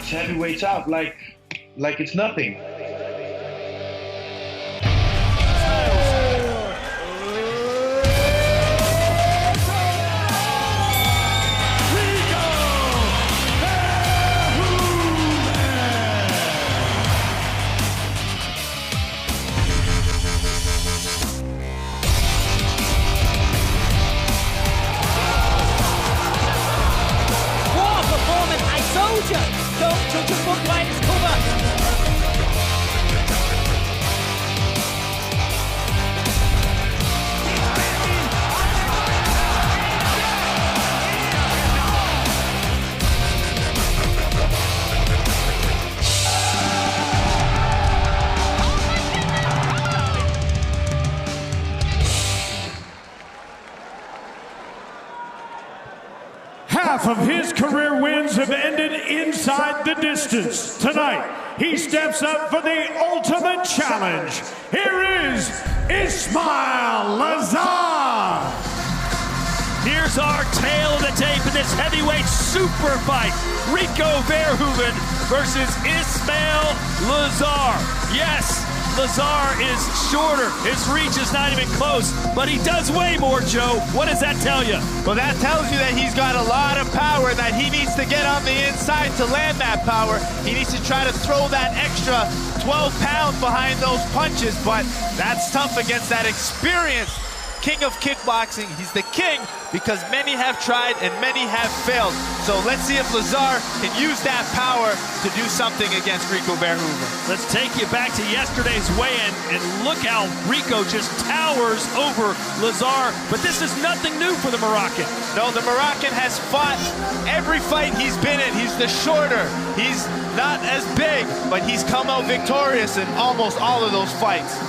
knocks heavyweights out like it's nothing. Don't judge a book by its cover. Half of his career wins have ended inside the distance. Tonight, he steps up for the ultimate challenge. Here is Ismail Lazaar. Here's our tale of the tape in this heavyweight super fight. Rico Verhoeven versus Ismail Lazaar. Yes, Lazaar is shorter. His reach is not even close, but he does weigh more, Joe. What does that tell you? Well, that tells you that he's got a lot of power, that he needs to get on the inside to land that power. He needs to try to throw that extra 12 pounds behind those punches, but that's tough against that experienced king of kickboxing. He's the king because many have tried and many have failed. So let's see if Lazaar can use that power to do something against Rico Verhoeven. Let's take you back to yesterday's weigh-in and look how Rico just towers over Lazaar. But this is nothing new for the Moroccan. No, the Moroccan has fought every fight he's been in. He's the shorter. He's not as big, but he's come out victorious in almost all of those fights.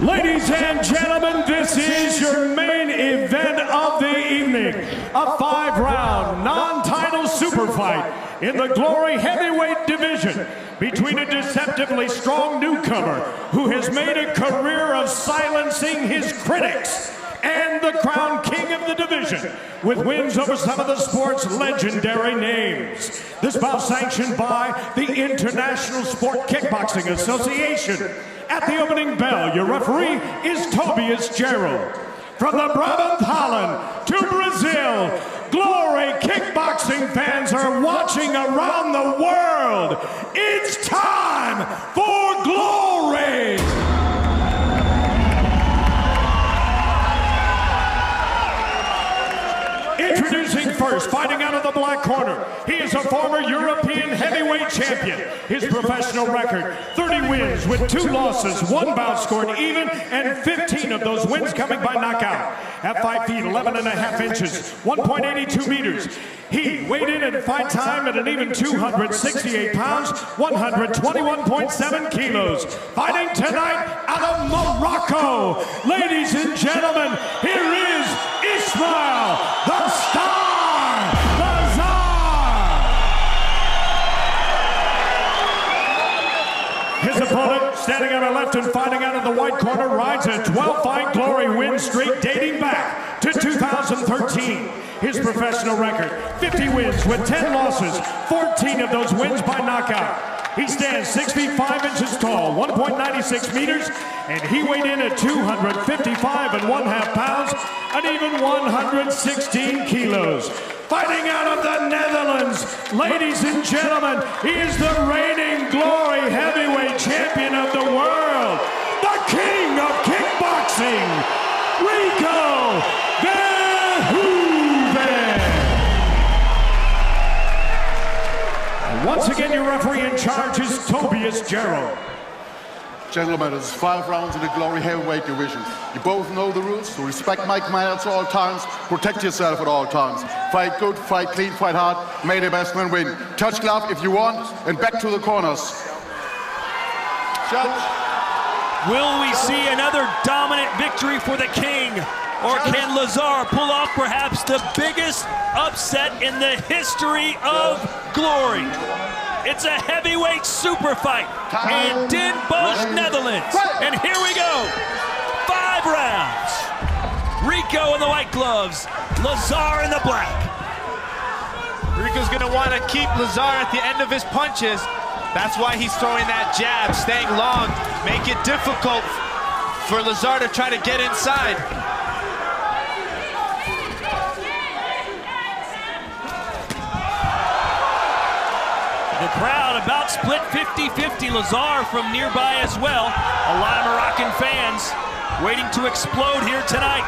Ladies and gentlemen, this is your main event of the evening. A 5-round, non-title super fight in the Glory Heavyweight division between a deceptively strong newcomer who has made a career of silencing his critics and the crown king of the division with wins over some of the sport's legendary names. This bout sanctioned by the International Sport Kickboxing Association. At the opening bell, your referee is Tobias Gerald. From the Brabant Holland to Brazil, Glory kickboxing fans are watching around the world. It's time for Glory! Introducing first, fighting out of the black corner. He is a former European heavyweight champion. His professional record, 30 wins with 2 losses, 1 bout scored even, and 15 of those wins coming by knockout. At 5 feet, 11 and a half inches, 1.82 meters. He weighed in at fight time at an even 268 pounds, 121.7 kilos. Fighting tonight out of Morocco. Ladies and gentlemen, here is Ismail, the Star Lazaar. His opponent, standing on the left and fighting out of the white corner, rides a 12-fight Glory win streak dating back to 2013. His professional record, 50 wins with 10 losses, 14 of those wins by knockout. He stands 6 feet 5 inches tall, 1.96 meters, and he weighed in at 255 and 1/2 pounds, an even 116 kilos. Fighting out of the Netherlands, ladies and gentlemen, he is the reigning Glory heavyweight champion of the world, the king of kickboxing, Rico Verhoeven. Once again, your referee in charge is Tobias Gerald. Gentlemen, it's 5 rounds in the Glory Heavyweight division. You both know the rules, so respect my commands at all times, protect yourself at all times. Fight good, fight clean, fight hard, may the best man win. Touch glove if you want, and back to the corners. Judge. Will we see another dominant victory for the king? Or can Lazaar pull off perhaps the biggest upset in the history of Glory? It's a heavyweight super fight in Den Bosch, Netherlands. And here we go. 5 rounds. Rico in the white gloves, Lazaar in the black. Rico's gonna want to keep Lazaar at the end of his punches. That's why he's throwing that jab, staying long, make it difficult for Lazaar to try to get inside. The crowd about split 50-50. Lazaar from nearby as well. A lot of Moroccan fans waiting to explode here tonight.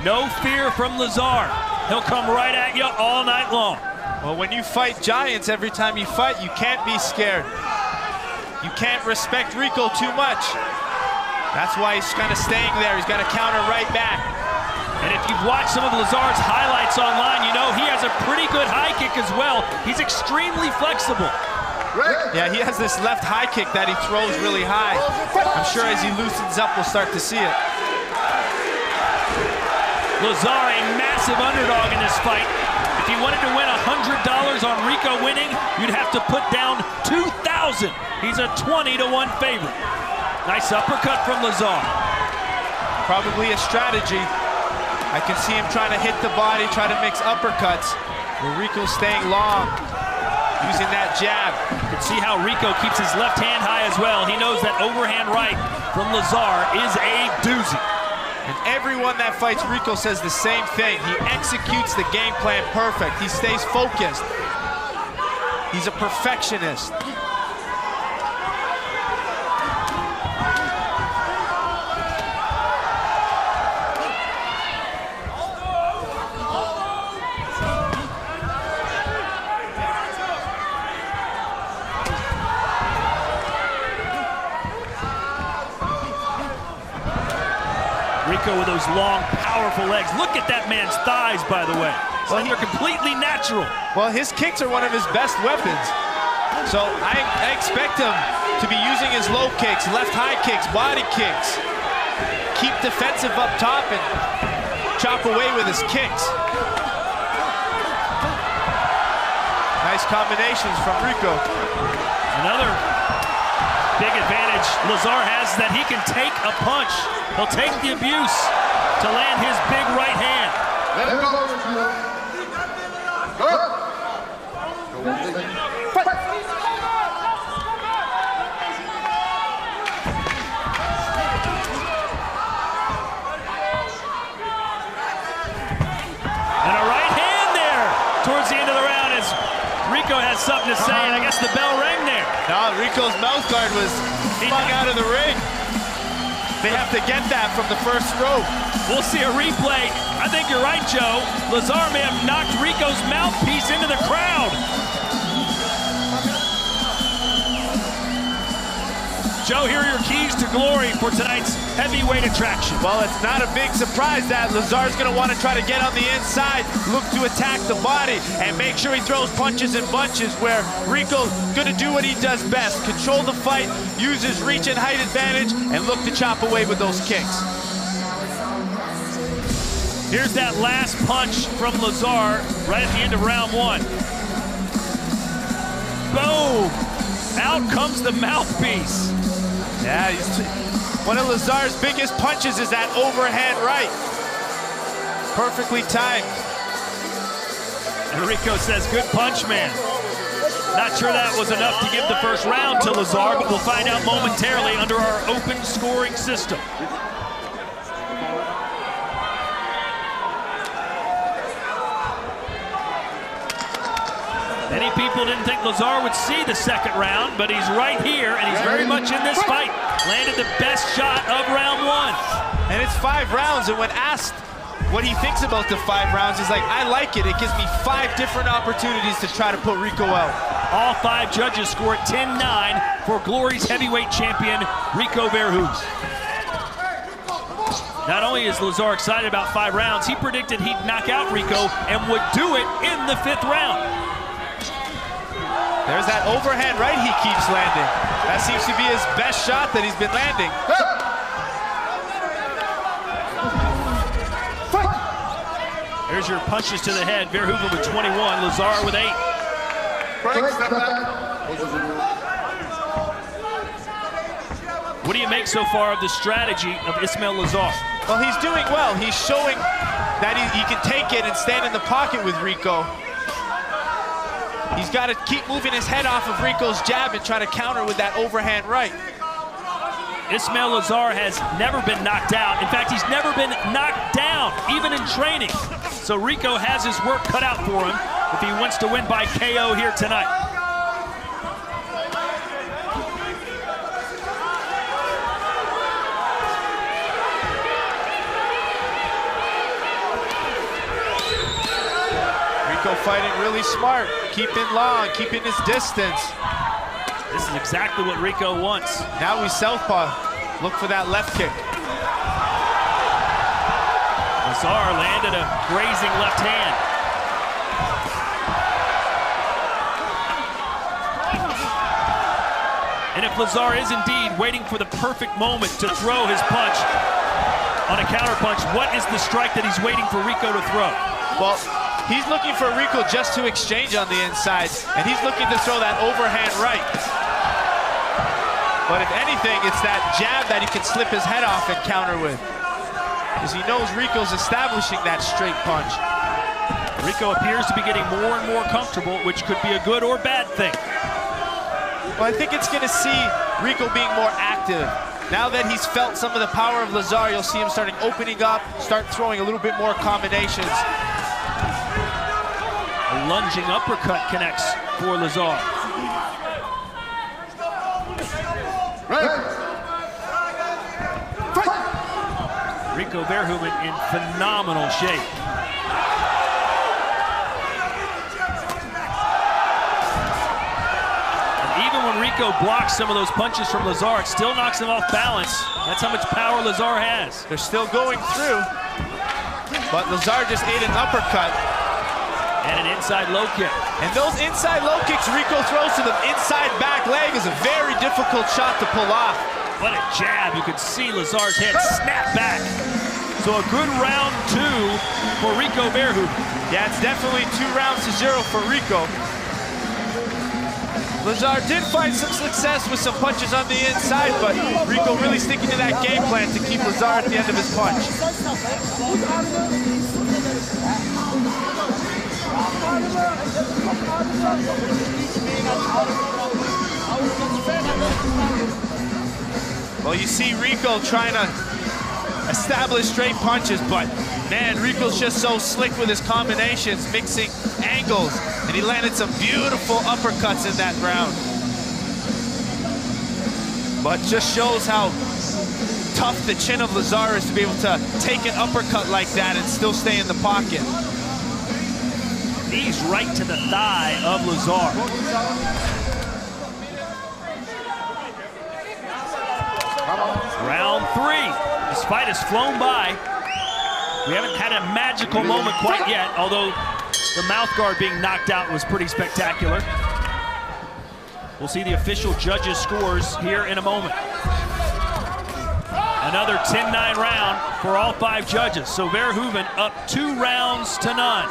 No fear from Lazaar. He'll come right at you all night long. Well, when you fight giants, every time you fight, you can't be scared. You can't respect Rico too much. That's why he's kind of staying there. He's got to counter right back. And if you've watched some of Lazaar's highlights online, you know he has a pretty good high kick as well. He's extremely flexible. Yeah, he has this left high kick that he throws really high. I'm sure as he loosens up, we'll start to see it. Lazaar, a massive underdog in this fight. If you wanted to win $100 on Rico winning, you'd have to put down $2,000. He's a 20-1 favorite. Nice uppercut from Lazaar. Probably a strategy. I can see him trying to hit the body, try to mix uppercuts. But Rico's staying long, using that jab. You can see how Rico keeps his left hand high as well. He knows that overhand right from Lazaar is a doozy. And everyone that fights Rico says the same thing. He executes the game plan perfect. He stays focused. He's a perfectionist. Rico with those long, powerful legs. Look at that man's thighs, by the way. Well, they're completely natural. Well, his kicks are one of his best weapons. So I expect him to be using his low kicks, left high kicks, body kicks. Keep defensive up top and chop away with his kicks. Nice combinations from Rico. Another big advantage Lazaar has is that he can take a punch. He'll take the abuse to land his big right hand. And a right hand there towards the end of the round as Rico has something to say, and I guess the bell rang there. No, Rico's mouth guard was flung out of the ring. They have to get that from the first rope. We'll see a replay. I think you're right, Joe. Lazaar may have knocked Rico's mouthpiece into the crowd. Joe, here are your keys to glory for tonight's heavyweight attraction. Well, it's not a big surprise that Lazaar's going to want to try to get on the inside, look to attack the body, and make sure he throws punches in bunches where Rico's going to do what he does best, control the fight, use his reach and height advantage, and look to chop away with those kicks. Here's that last punch from Lazaar right at the end of round one. Boom! Out comes the mouthpiece. Yeah, one of Lazaar's biggest punches is that overhand right. Perfectly timed. And Rico says, good punch, man. Not sure that was enough to give the first round to Lazaar, but we'll find out momentarily under our open scoring system. Many people didn't think Lazaar would see the second round, but he's right here, and he's very much in this fight. Landed the best shot of round one. And it's 5 rounds, and when asked what he thinks about the 5 rounds, he's like, I like it. It gives me 5 different opportunities to try to put Rico out. All 5 judges scored 10-9 for Glory's heavyweight champion, Rico Verhoeven. Not only is Lazaar excited about 5 rounds, he predicted he'd knock out Rico and would do it in the 5th round. There's that overhand right he keeps landing. That seems to be his best shot that he's been landing. There's your punches to the head. Verhoeven with 21, Lazaar with 8. Frank, step back. What do you make so far of the strategy of Ismael Lazaar? Well, he's doing well. He's showing that he can take it and stand in the pocket with Rico. He's got to keep moving his head off of Rico's jab and try to counter with that overhand right. Ismael Lazaar has never been knocked out. In fact, he's never been knocked down, even in training. So Rico has his work cut out for him if he wants to win by KO here tonight. Rico fighting really smart, keeping long, keeping his distance. This is exactly what Rico wants. Now we southpaw. Look for that left kick. Lazaar landed a grazing left hand. And if Lazaar is indeed waiting for the perfect moment to throw his punch on a counter punch, what is the strike that he's waiting for Rico to throw? Well, he's looking for Rico just to exchange on the inside, and he's looking to throw that overhand right. But if anything, it's that jab that he can slip his head off and counter with, because he knows Rico's establishing that straight punch. Rico appears to be getting more and more comfortable, which could be a good or bad thing. Well, I think it's going to see Rico being more active. Now that he's felt some of the power of Lazaar, you'll see him starting opening up, start throwing a little bit more combinations. A lunging uppercut connects for Lazaar. Rico Verhoeven in phenomenal shape. And even when Rico blocks some of those punches from Lazaar, it still knocks him off balance. That's how much power Lazaar has. They're still going through, but Lazaar just ate an uppercut. And an inside low kick. And those inside low kicks Rico throws to the inside back leg is a very difficult shot to pull off. What a jab. You could see Lazaar's head snap back. So a good round 2 for Rico Verhoeven. Yeah, it's definitely 2 rounds to 0 for Rico. Lazaar did find some success with some punches on the inside, but Rico really sticking to that game plan to keep Lazaar at the end of his punch. Well, you see Rico trying to establish straight punches, but man, Rico's just so slick with his combinations, mixing angles, and he landed some beautiful uppercuts in that round. But just shows how tough the chin of Lazaar is to be able to take an uppercut like that and still stay in the pocket. Knees right to the thigh of Lazaar. Round 3. This fight has flown by. We haven't had a magical moment quite yet, although the mouth guard being knocked out was pretty spectacular. We'll see the official judges' scores here in a moment. Another 10-9 round for all 5 judges. So Verhoeven up 2 rounds to none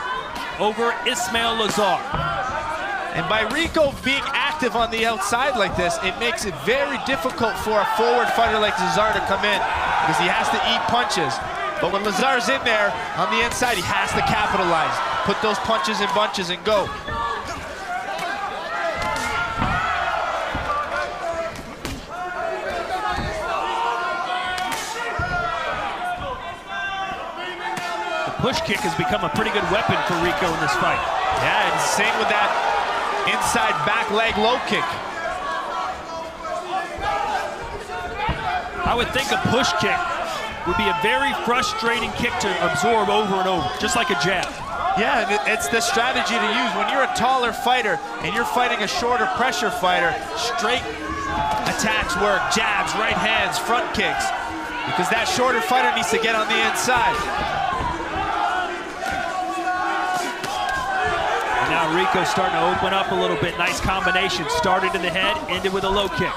over Ismael Lazaar. And by Rico being active on the outside like this, it makes it very difficult for a forward fighter like Lazaar to come in, because he has to eat punches. But when Lazaar's in there on the inside, he has to capitalize. Put those punches in bunches and go. Push kick has become a pretty good weapon for Rico in this fight. Yeah, and same with that inside back leg low kick. I would think a push kick would be a very frustrating kick to absorb over and over, just like a jab. Yeah, it's the strategy to use. When you're a taller fighter and you're fighting a shorter pressure fighter, straight attacks work, jabs, right hands, front kicks, because that shorter fighter needs to get on the inside. Now Rico's starting to open up a little bit. Nice combination. Started in the head, ended with a low kick.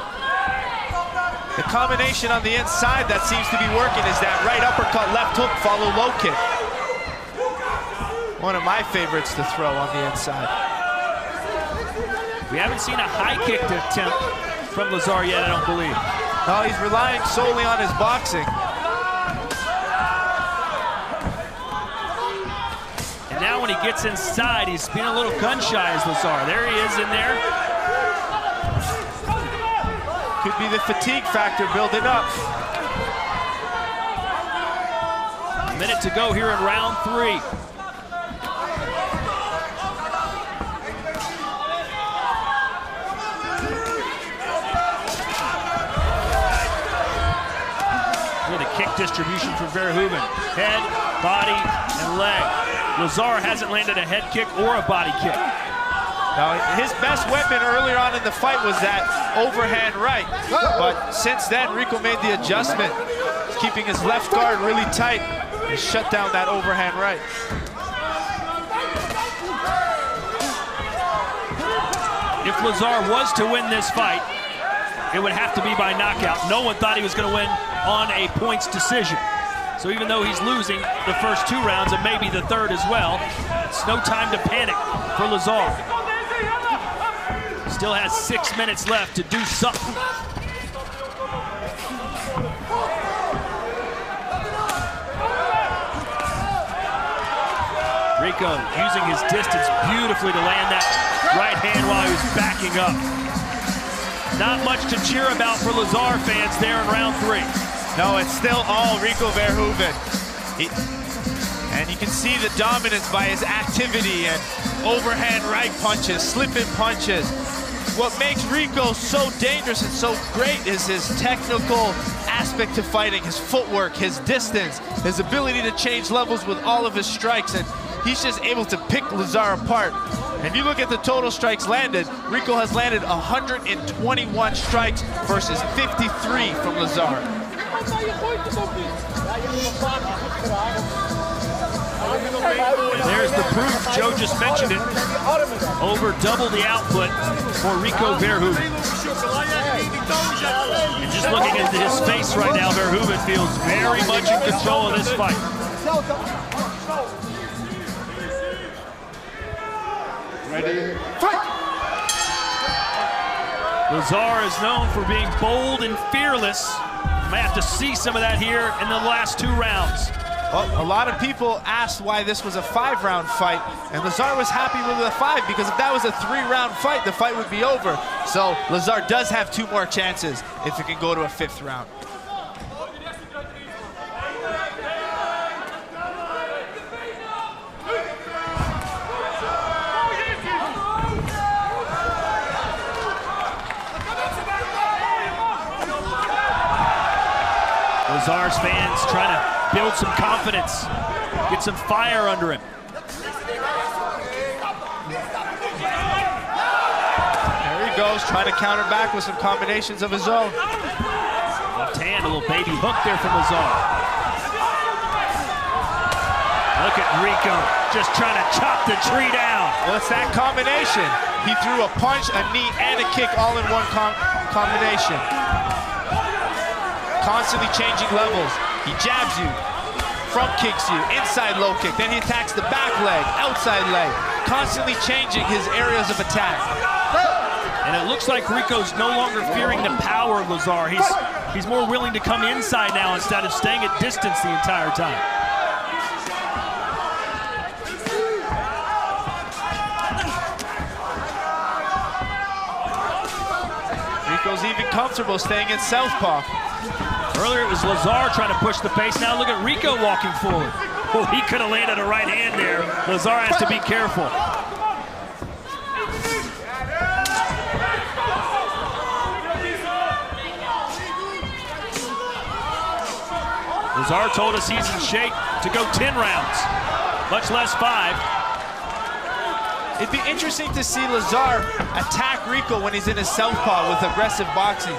The combination on the inside that seems to be working is that right uppercut, left hook, follow low kick. One of my favorites to throw on the inside. We haven't seen a high kick attempt from Lazaar yet, I don't believe. No, he's relying solely on his boxing. And now when he gets inside, he's being a little gun-shy as Lazaar. There he is in there. Could be the fatigue factor building up. A minute to go here in round 3. With a kick distribution for Verhoeven. Head, body, and leg. Lazaar hasn't landed a head kick or a body kick. Now, his best weapon earlier on in the fight was that overhand right. But since then, Rico made the adjustment, keeping his left guard really tight and shut down that overhand right. If Lazaar was to win this fight, it would have to be by knockout. No one thought he was going to win on a points decision. So even though he's losing the first 2 rounds and maybe the third as well, it's no time to panic for Lazaar. Still has 6 minutes left to do something. Rico using his distance beautifully to land that right hand while he was backing up. Not much to cheer about for Lazaar fans there in round 3. No, it's still all Rico Verhoeven. And you can see the dominance by his activity and overhand right punches, slipping punches. What makes Rico so dangerous and so great is his technical aspect to fighting, his footwork, his distance, his ability to change levels with all of his strikes, and he's just able to pick Lazaar apart. And if you look at the total strikes landed, Rico has landed 121 strikes versus 53 from Lazaar. And there's the proof. Joe just mentioned it. Over double the output for Rico Verhoeven. And just looking at his face right now, Verhoeven feels very much in control of this fight. Ready, fight! Lazaar is known for being bold and fearless. Might have to see some of that here in the last 2 rounds. Well, a lot of people asked why this was a 5-round fight, and Lazaar was happy with the 5 because if that was a 3-round fight, the fight would be over. So Lazaar does have 2 more chances if it can go to a 5th round. Lazaar's fans trying to build some confidence, get some fire under him. There he goes, trying to counter back with some combinations of his own. Left hand, a little baby hook there from Lazaar. Look at Rico, just trying to chop the tree down. Well, it's that combination. He threw a punch, a knee, and a kick all in one combination. Constantly changing levels. He jabs you, front kicks you, inside low kick, then he attacks the back leg, outside leg, constantly changing his areas of attack. And it looks like Rico's no longer fearing the power of Lazaar. He's more willing to come inside now instead of staying at distance the entire time. Rico's even comfortable staying in southpaw. Earlier it was Lazaar trying to push the pace. Now look at Rico walking forward. Oh, he could have landed a right hand there. Lazaar has to be careful. Lazaar told us he's in shape to go 10 rounds, much less 5. It'd be interesting to see Lazaar attack Rico when he's in his southpaw with aggressive boxing.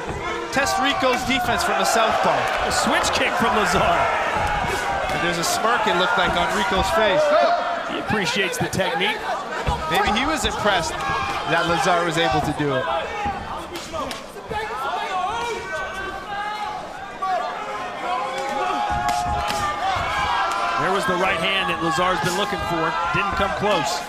Test Rico's defense from the southpaw. A switch kick from Lazaar. And there's a smirk, it looked like, on Rico's face. He appreciates the technique. Maybe he was impressed that Lazaar was able to do it. There was the right hand that Lazaar's been looking for. Didn't come close.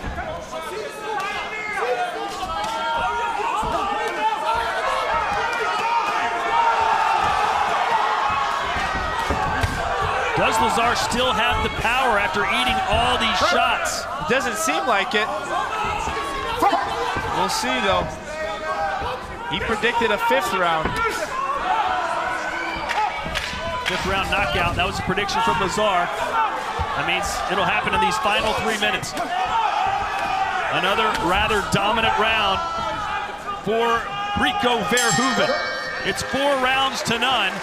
Does Lazaar still have the power after eating all these shots? It doesn't seem like it. We'll see, though. He predicted a 5th round. 5th round knockout. That was a prediction from Lazaar. That means it'll happen in these final 3 minutes. Another rather dominant round for Rico Verhoeven. It's 4 rounds to none.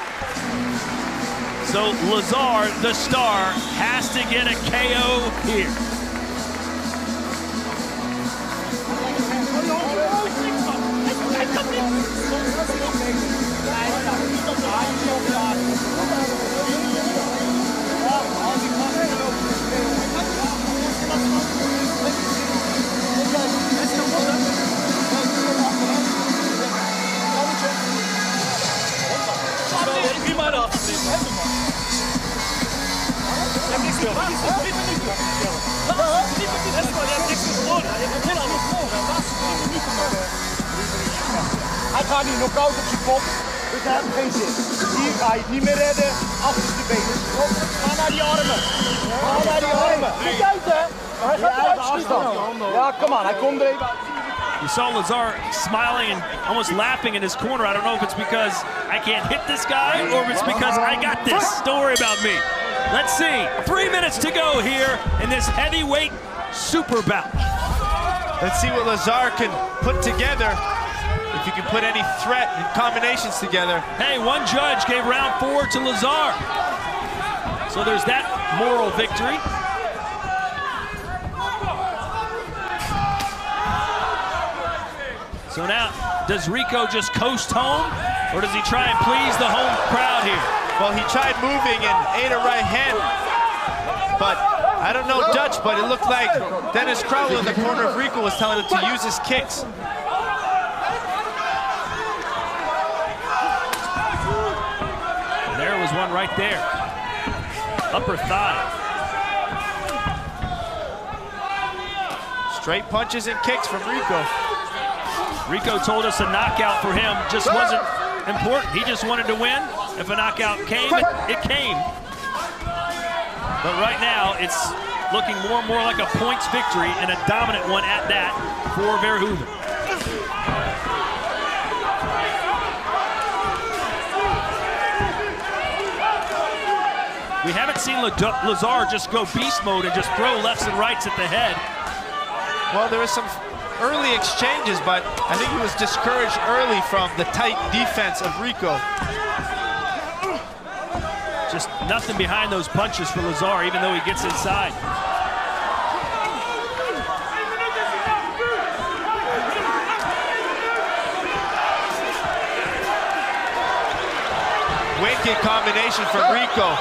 So Lazaar, the star, has to get a KO here. Hij gaat nu knock-out op zijn kop, dus hij heeft geen zin. Hier ga je het niet meer redden, achterste benen. Ga naar die armen. Ga naar die armen. Kijk uit, hè. Hij gaat uit afstand. Ja, kom aan, hij komt er even uit. You saw Lazaar smiling and almost laughing in his corner. I don't know if it's because I can't hit this guy or if it's because I got this. Don't worry about me. Let's see. 3 minutes to go here in this heavyweight super bout. Let's see what Lazaar can put together. If you can put any threat and combinations together. Hey, one judge gave round 4 to Lazaar. So there's that moral victory. So now, does Rico just coast home, or does he try and please the home crowd here? Well, he tried moving and ate a right hand, but I don't know Dutch, but it looked like Dennis Crowell in the corner of Rico was telling him to use his kicks. There was one right there. Upper thigh. Straight punches and kicks from Rico. Rico told us a knockout for him just wasn't important. He just wanted to win. If a knockout came, it came. But right now, it's looking more and more like a points victory, and a dominant one at that for Verhoeven. We haven't seen Lazaar just go beast mode and just throw lefts and rights at the head. Well, there was some early exchanges, but I think he was discouraged early from the tight defense of Rico. Just nothing behind those punches for Lazaar, even though he gets inside. Wicked combination from Rico.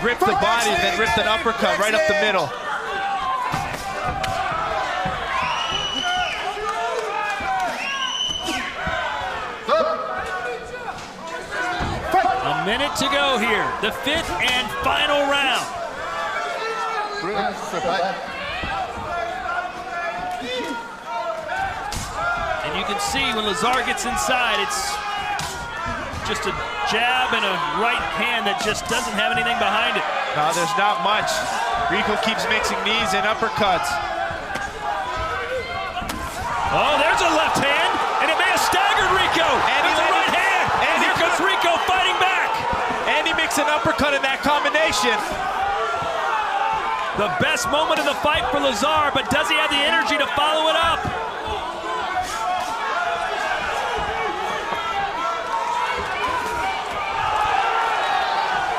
Ripped the body, then ripped an uppercut right up the middle. A minute to go here, the 5th and final round. And you can see when Lazaar gets inside, it's just a jab and a right hand that just doesn't have anything behind it. No, there's not much. Rico keeps mixing knees and uppercuts. Oh, there's a left hand, and it may have staggered Rico. And there's a right hand, and here comes Rico fighting back. And he makes an uppercut in that combination. The best moment of the fight for Lazaar, but does he have the energy to follow it up?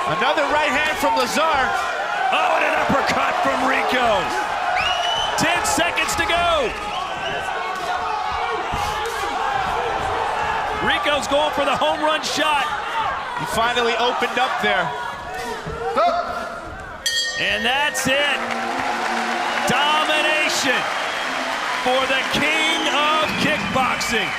Another right hand from Lazaar. Oh, and an uppercut from Rico. 10 seconds to go. Rico's going for the home run shot. He finally opened up there. And that's it. Domination for the king of kickboxing,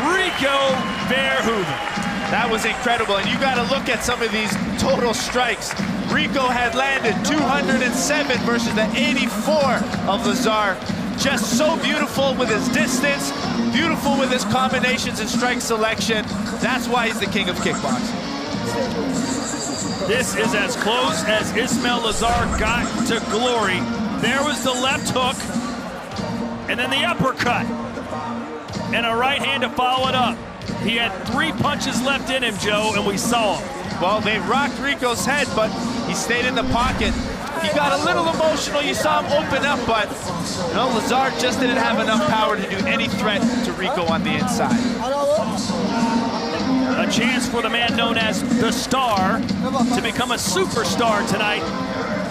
Rico Verhoeven. That was incredible, and you got to look at some of these total strikes. Rico had landed 207 versus the 84 of Lazaar. Just so beautiful with his distance, beautiful with his combinations and strike selection. That's why he's the king of kickboxing. This is as close as Ismael Lazaar got to glory. There was the left hook, and then the uppercut, and a right hand to follow it up. He had 3 punches left in him, Joe, and we saw him. Well, they rocked Rico's head, but he stayed in the pocket. He got a little emotional. You saw him open up, but you know, Lazaar just didn't have enough power to do any threat to Rico on the inside. A chance for the man known as the Star to become a superstar tonight,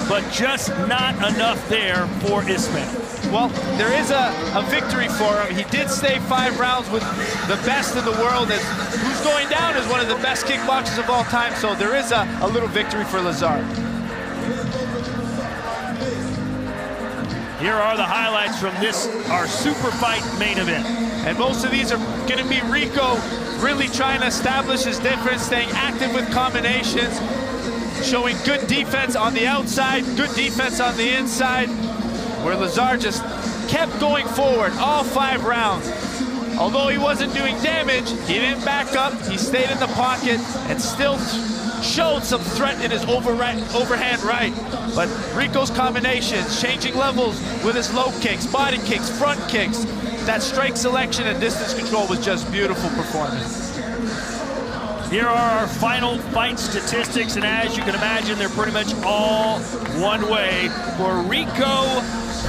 but just not enough there for Ismael. Well, there is a victory for him. He did stay 5 rounds with the best in the world, as who's going down as one of the best kickboxers of all time, so there is a little victory for Lazaar. Here are the highlights from this, our super fight main event. And most of these are going to be Rico really trying to establish his difference, staying active with combinations, showing good defense on the outside, good defense on the inside, where Lazaar just kept going forward all 5 rounds. Although he wasn't doing damage, he didn't back up, he stayed in the pocket and still showed some threat in his overhand right. But Rico's combinations, changing levels with his low kicks, body kicks, front kicks, that strike selection and distance control was just beautiful performance. Here are our final fight statistics, and as you can imagine, they're pretty much all one way for Rico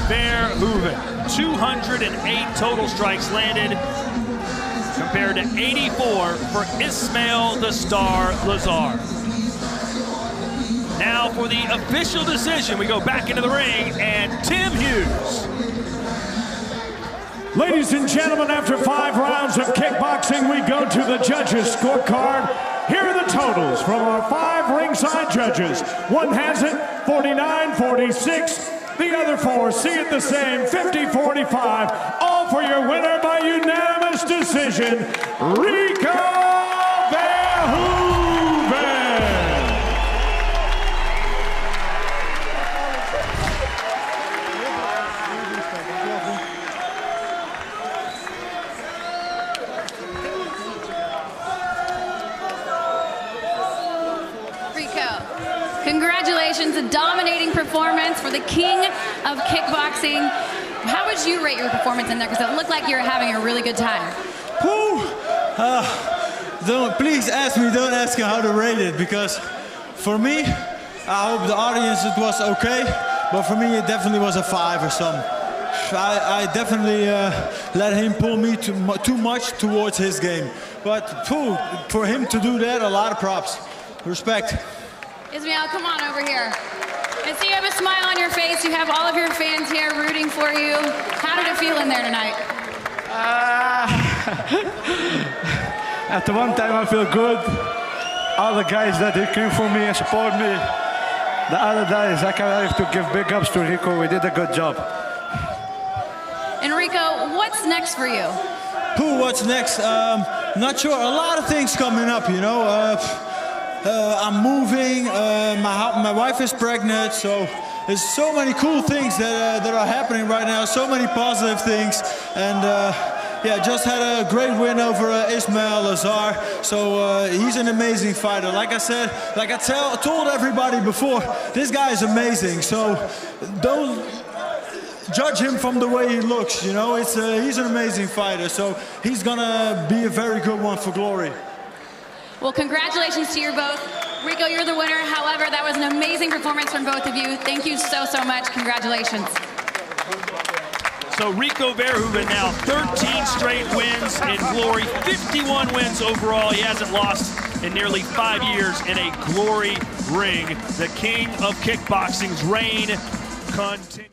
Verhoeven. 208 total strikes landed compared to 84 for Ismael the Star Lazaar. Now for the official decision, we go back into the ring, and Tim Hughes. Ladies and gentlemen, after 5 rounds of kickboxing, we go to the judges' scorecard. Here are the totals from our 5 ringside judges. One has it 49-46. The other 4 see it the same, 50-45. All for your winner by unanimous decision, Rico Verhoeven. Congratulations, a dominating performance for the king of kickboxing. How would you rate your performance in there? Because it looked like you were having a really good time. Please don't ask me how to rate it, because for me, I hope the audience it was okay, but for me it definitely was a 5 or something. I definitely let him pull me too much towards his game. But for him to do that, a lot of props. Respect. Ismael, come on over here. I see you have a smile on your face. You have all of your fans here rooting for you. How did it feel in there tonight? At the one time I feel good. All the guys that came for me and support me. The other guys, I have to give big ups to Rico. We did a good job. And Rico, what's next for you? What's next? Not sure. A lot of things coming up, you know. I'm moving, my wife is pregnant, so there's so many cool things that are happening right now, so many positive things, and yeah, just had a great win over Ismael Lazaar, so he's an amazing fighter. Like I said, like I told everybody before, this guy is amazing, so don't judge him from the way he looks, you know. He's an amazing fighter, so he's gonna be a very good one for glory. Well, congratulations to you both. Rico, you're the winner. However, that was an amazing performance from both of you. Thank you so, so much. Congratulations. So Rico Verhoeven now 13 straight wins in glory, 51 wins overall. He hasn't lost in nearly 5 years in a glory ring. The king of kickboxing's reign continues.